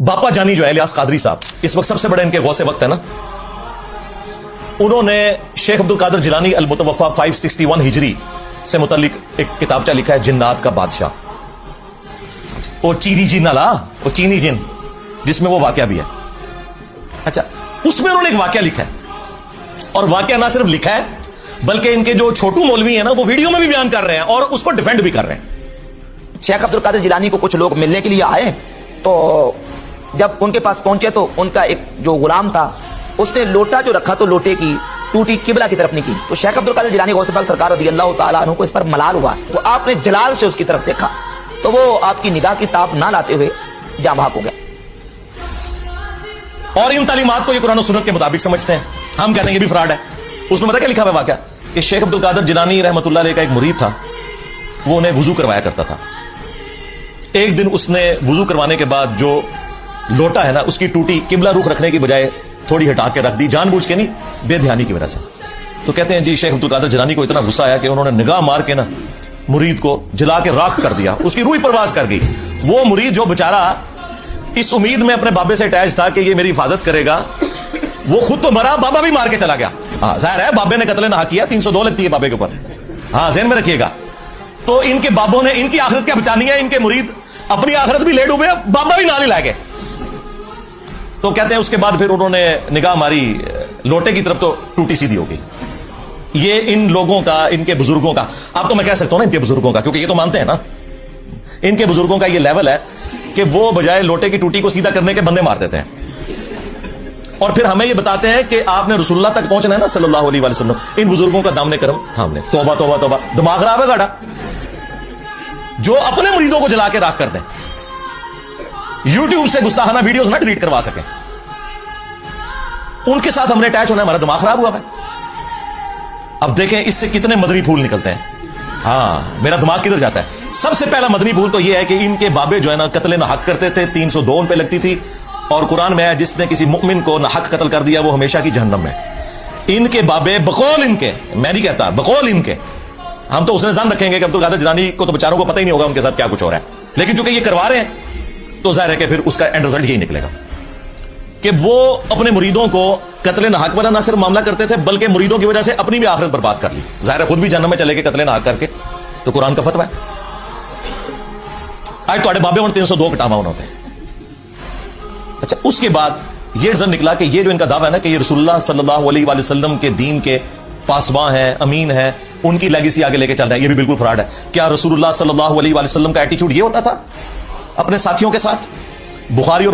बापा जानी जो है इलियास कादरी साहब, इस वक्त सबसे बड़े इनके गौसे वक्त है ना, उन्होंने शेख अब्दुल कादिर जिलानी अल मुतवफ़ा 561 हिजरी से मुतल्लिक एक किताबचा लिखा है, जिन्नात का बादशाह। वो चीनी जिन वाला, वो चीनी जिन जिसमें वो वाकया भी है। अच्छा, उसमें उन्होंने एक वाकया लिखा है, और वाकया ना सिर्फ लिखा है बल्कि इनके जो छोटू मौलवी है ना, वो वीडियो में भी बयान कर रहे हैं और उसको डिफेंड भी कर रहे हैं। शेख अब्दुल कादिर जिलानी को कुछ लोग मिलने के लिए आए, तो जब उनके पास पहुंचे तो उनका एक जो गुलाम था उसने लोटा जो रखा तो लोटे की टूटी किबला की तरफ नहीं की। तो शेख अब्दुल कादिर जिलानी गौसे पाक सरकार रज़ियल्लाहु ताला अन्हु को इस पर मलाल हुआ, तो आपने जलाल से उसकी तरफ देखा तो वो आपकी निगाह की ताब ना लाते हुए जाँ बहक हो गया। और इन तालीमात को ये कुरान और सुन्नत के मुताबिक समझते हैं, हम कहते हैं ये भी फ्रॉड है। उसमें पता क्या लिखा हुआ वाकया कि शेख अब्दुल कादिर जिलानी रहमतुल्लाह अलैह का एक मुरीद था, वो उन्हें वुजू करवाया करता था। एक दिन उसने वुजू करवाने के बाद जो लोटा है ना, उसकी टूटी किबला रुख रखने की बजाय थोड़ी हटा के रख दी, जानबूझ के नहीं, बेध्यानी की वजह से। तो कहते हैं जी शेख अब्दुल कादिर जिलानी को इतना गुस्सा आया कि उन्होंने निगाह मार के ना मुरीद को जला के राख कर दिया, उसकी रूह परवाज कर गई। वो मुरीद जो बेचारा इस उम्मीद में अपने बाबे से अटैच था कि ये मेरी हिफाजत करेगा, वो खुद तो मरा, बाबा भी मार के चला गया। हाँ जाहिर है बाबे ने कत्ल ना किया, 302 लगती है बाबे के ऊपर, हाँ ज़हन में रखिएगा। तो इनके बाबों ने इनकी आखिरत क्या बचानी है, इनके मुरीद अपनी आखिरत भी ले डूबे, बाबा भी नाल ही लाए गए। तो कहते हैं उसके बाद फिर उन्होंने निगाह मारी लोटे की तरफ, तो टूटी सीधी हो गई। ये इन लोगों का, इनके बुजुर्गों का, अब तो मैं कह सकता हूं ना इनके बुजुर्गों का, क्योंकि ये तो मानते हैं ना, इनके बुजुर्गों का ये लेवल है कि वो बजाय लोटे की टूटी को सीधा करने के बंदे मार देते हैं, और फिर हमें ये बताते हैं कि आपने रसूलुल्लाह तक पहुंचना है ना सल्लल्लाहु अलैहि वसल्लम, इन बुजुर्गों का दामने करम थाम ले। तौबा तौबा तौबा, दिमाग खराब है साडा, जो अपने मुरीदों को जला के राख कर दें, यूट्यूब से गुस्ताखाना वीडियोस ना डिलीट करवा सके, उनके साथ हमने अटैच होना, हमारा दिमाग खराब हुआ है। अब देखें इससे कितने मदनी फूल निकलते हैं। हाँ, मेरा दिमाग किधर जाता है। सबसे पहला मदनी फूल तो यह है कि इनके बाबे जो है ना कत्ले ना हक करते थे, 302 उन पे लगती थी, और कुरान में है जिसने किसी मुमिन को ना हक कत्ल कर दिया वो हमेशा की जहन्नम में। इनके बाबे बकौल इनके, मैं नहीं कहता, बकौल इनके, हम तो उसने जान रखेंगे कि अब्दुल कादिर जिलानी को तो बेचारों को पता ही नहीं होगा उनके साथ क्या कुछ हो रहा है, लेकिन चूंकि ये करवा रहे हैं तो जाहिर है कि फिर उसका एंड रिजल्ट यही निकलेगा कि वो अपने मुरीदों को कत्ले ना हक वाला ना सिर्फ मामला करते थे, बल्कि मुरीदों की वजह से अपनी भी आखिरत बर्बाद कर ली। जाहिर है खुद भी जहन्नम में चले गए कत्ले ना हक करके, तो कुरान का फतवा है। आज तो बाबे 302 कटावा होते हैं। अच्छा, उसके बाद ये रिजल्ट निकला कि ये जो इनका दावा है ना कि ये रसूलुल्लाह सल्लल्लाहु अलैहि वसल्लम के दीन के पासवां हैं, अमीन हैं, उनकी लेगेसी आगे लेके चल रहे हैं, ये भी बिल्कुल फ्रॉड है। क्या रसूलुल्लाह सल्लल्लाहु अलैहि वसल्लम का एटीट्यूड ये होता था अपने साथियों के साथ? बुखारी और